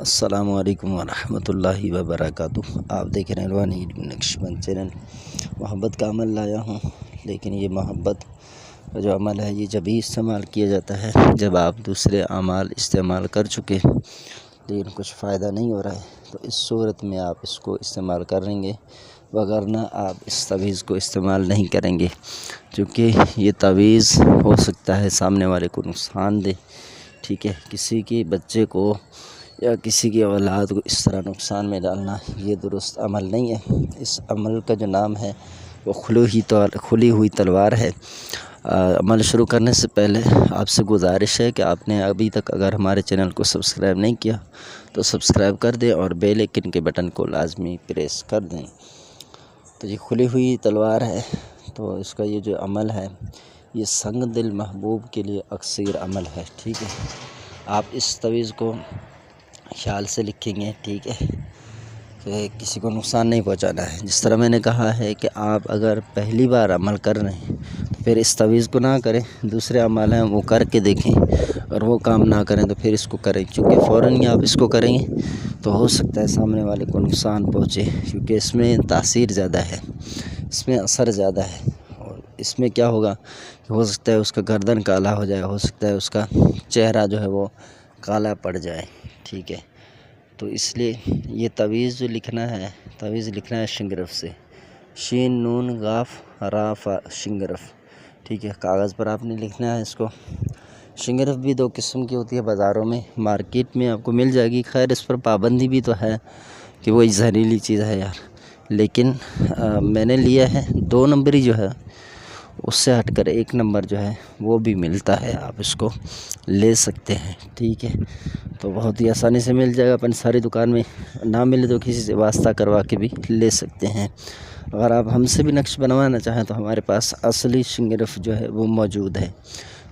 السلام علیکم ورحمۃ اللہ وبرکاتہ۔ آپ دیکھ رہے ہیں روحانی نقش بند چینل۔ محبت کا عمل لایا ہوں، لیکن یہ محبت کا جو عمل ہے یہ جب ہی استعمال کیا جاتا ہے جب آپ دوسرے اعمال استعمال کر چکے لیکن کچھ فائدہ نہیں ہو رہا ہے، تو اس صورت میں آپ اس کو استعمال کریں گے، وگرنہ آپ اس تعویذ کو استعمال نہیں کریں گے، کیونکہ یہ تعویذ ہو سکتا ہے سامنے والے کو نقصان دے۔ ٹھیک ہے، کسی کے بچے کو یا کسی کی اولاد کو اس طرح نقصان میں ڈالنا یہ درست عمل نہیں ہے۔ اس عمل کا جو نام ہے وہ کھلی ہوئی تلوار ہے۔ عمل شروع کرنے سے پہلے آپ سے گزارش ہے کہ آپ نے ابھی تک اگر ہمارے چینل کو سبسکرائب نہیں کیا تو سبسکرائب کر دیں اور بیل آئیکن کے بٹن کو لازمی پریس کر دیں۔ تو یہ کھلی ہوئی تلوار ہے، تو اس کا یہ جو عمل ہے یہ سنگ دل محبوب کے لیے اکثر عمل ہے۔ ٹھیک ہے، آپ اس تعویذ کو خیال سے لکھیں گے، ٹھیک ہے، کہ کسی کو نقصان نہیں پہنچانا ہے۔ جس طرح میں نے کہا ہے کہ آپ اگر پہلی بار عمل کر رہے ہیں تو پھر اس تعویذ کو نہ کریں، دوسرے عمل ہیں وہ کر کے دیکھیں، اور وہ کام نہ کریں تو پھر اس کو کریں، کیونکہ فوراً ہی آپ اس کو کریں گے تو ہو سکتا ہے سامنے والے کو نقصان پہنچے، کیونکہ اس میں تاثیر زیادہ ہے، اس میں اثر زیادہ ہے، اور اس میں کیا ہوگا کہ ہو سکتا ہے اس کا گردن کالا ہو جائے، ہو سکتا ہے اس کا چہرہ جو ہے وہ کالا پڑ جائے۔ ٹھیک ہے، تو اس لیے یہ تعویذ جو لکھنا ہے شنگرف سے، شین نون غاف را فا شنگرف۔ ٹھیک ہے، کاغذ پر آپ نے لکھنا ہے اس کو۔ شنگرف بھی دو قسم کی ہوتی ہے، بازاروں میں مارکیٹ میں آپ کو مل جائے گی، خیر اس پر پابندی بھی تو ہے کہ وہ زہریلی چیز ہے یار، لیکن میں نے لیا ہے 2 نمبری جو ہے اس سے ہٹ کر 1 نمبر جو ہے وہ بھی ملتا ہے، آپ اس کو لے سکتے ہیں۔ ٹھیک ہے، تو بہت ہی آسانی سے مل جائے گا، اپنی ساری دکان میں نہ ملے تو کسی سے واسطہ کروا کے بھی لے سکتے ہیں۔ اگر آپ ہم سے بھی نقش بنوانا چاہیں تو ہمارے پاس اصلی شنگرف جو ہے وہ موجود ہے۔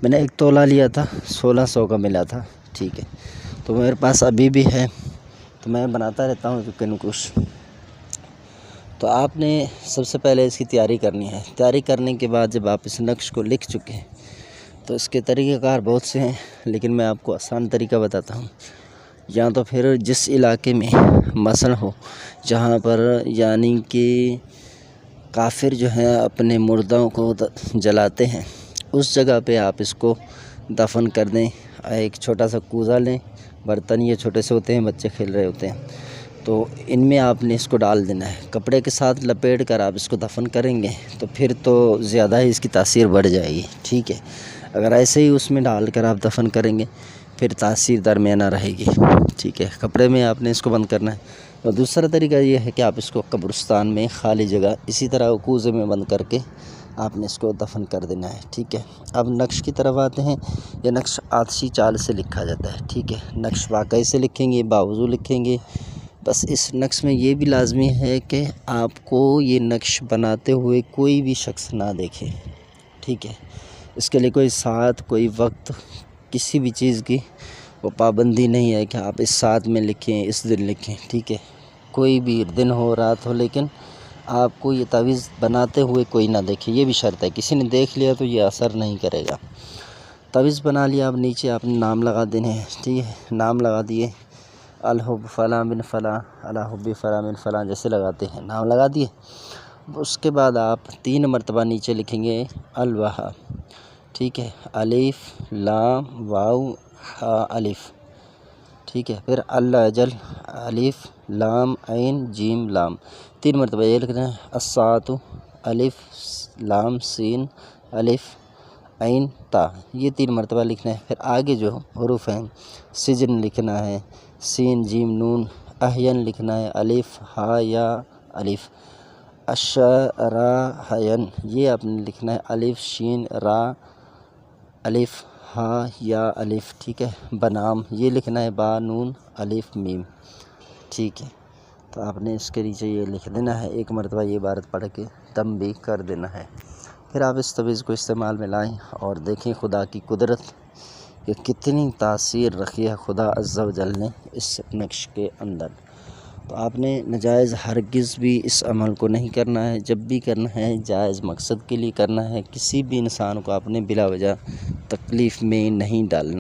میں نے 1 تولہ لیا تھا، 1600 کا ملا تھا۔ ٹھیک ہے، تو میرے پاس ابھی بھی ہے، تو میں بناتا رہتا ہوں کچھ نہ کچھ۔ تو آپ نے سب سے پہلے اس کی تیاری کرنی ہے۔ تیاری کرنے کے بعد جب آپ اس نقش کو لکھ چکے ہیں تو اس کے طریقہ کار بہت سے ہیں، لیکن میں آپ کو آسان طریقہ بتاتا ہوں۔ یا تو پھر جس علاقے میں مسئلہ ہو جہاں پر یعنی کہ کافر جو ہیں اپنے مردوں کو جلاتے ہیں، اس جگہ پہ آپ اس کو دفن کر دیں۔ ایک چھوٹا سا کوزہ لیں، برتن یہ چھوٹے سے ہوتے ہیں، بچے کھیل رہے ہوتے ہیں، تو ان میں آپ نے اس کو ڈال دینا ہے، کپڑے کے ساتھ لپیٹ کر آپ اس کو دفن کریں گے تو پھر تو زیادہ ہی اس کی تاثیر بڑھ جائے گی۔ ٹھیک ہے، اگر ایسے ہی اس میں ڈال کر آپ دفن کریں گے پھر تاثیر درمیانہ رہے گی۔ ٹھیک ہے، کپڑے میں آپ نے اس کو بند کرنا ہے۔ اور دوسرا طریقہ یہ ہے کہ آپ اس کو قبرستان میں خالی جگہ اسی طرح کوزے میں بند کر کے آپ نے اس کو دفن کر دینا ہے۔ ٹھیک ہے، اب نقش کی طرف آتے ہیں۔ یہ نقش آتشی چال سے لکھا جاتا ہے۔ ٹھیک ہے، نقش واقعی سے لکھیں گے، باوضو لکھیں گے۔ بس اس نقش میں یہ بھی لازمی ہے کہ آپ کو یہ نقش بناتے ہوئے کوئی بھی شخص نہ دیکھے۔ ٹھیک ہے، اس کے لیے کوئی ساعت، کوئی وقت، کسی بھی چیز کی وہ پابندی نہیں ہے کہ آپ اس ساتھ میں لکھیں، اس دن لکھیں۔ ٹھیک ہے، کوئی بھی دن ہو رات ہو، لیکن آپ کو یہ تعویذ بناتے ہوئے کوئی نہ دیکھے، یہ بھی شرط ہے۔ کسی نے دیکھ لیا تو یہ اثر نہیں کرے گا۔ تعویذ بنا لیا، اب نیچے آپ نے نام لگا دینے ہیں۔ ٹھیک ہے، نام لگا دیے، الحب فلاں بن فلاں، الحب فلاں بن فلاں جیسے لگاتے ہیں، نام لگا دیے۔ اس کے بعد آپ 3 مرتبہ نیچے لکھیں گے الوہا۔ ٹھیک ہے، الف لام واو ہا الف۔ ٹھیک ہے، پھر الاجل، الف لام عین جیم لام، 3 مرتبہ یہ لکھنا ہے۔ الساعۃ، الف لام سین الف عین تا، یہ 3 مرتبہ لکھنا ہے۔ پھر آگے جو حروف ہیں، سجن لکھنا ہے، سین جیم نون، احین لکھنا ہے، الف ہا یا الف، اشراحین یہ آپ نے لکھنا ہے، الف شین را الف ہا یا الف۔ ٹھیک ہے، بنام یہ لکھنا ہے، با نون الف میم۔ ٹھیک ہے، تو آپ نے اس کے نیچے یہ لکھ دینا ہے، 1 مرتبہ یہ عبارت پڑھ کے دم بھی کر دینا ہے۔ پھر آپ اس تعویذ کو استعمال میں لائیں اور دیکھیں خدا کی قدرت کہ کتنی تاثیر رکھی ہے خدا عز و جل نے اس نقش کے اندر۔ تو آپ نے ناجائز ہرگز بھی اس عمل کو نہیں کرنا ہے، جب بھی کرنا ہے جائز مقصد کے لیے کرنا ہے، کسی بھی انسان کو آپ نے بلا وجہ تکلیف میں نہیں ڈالنا۔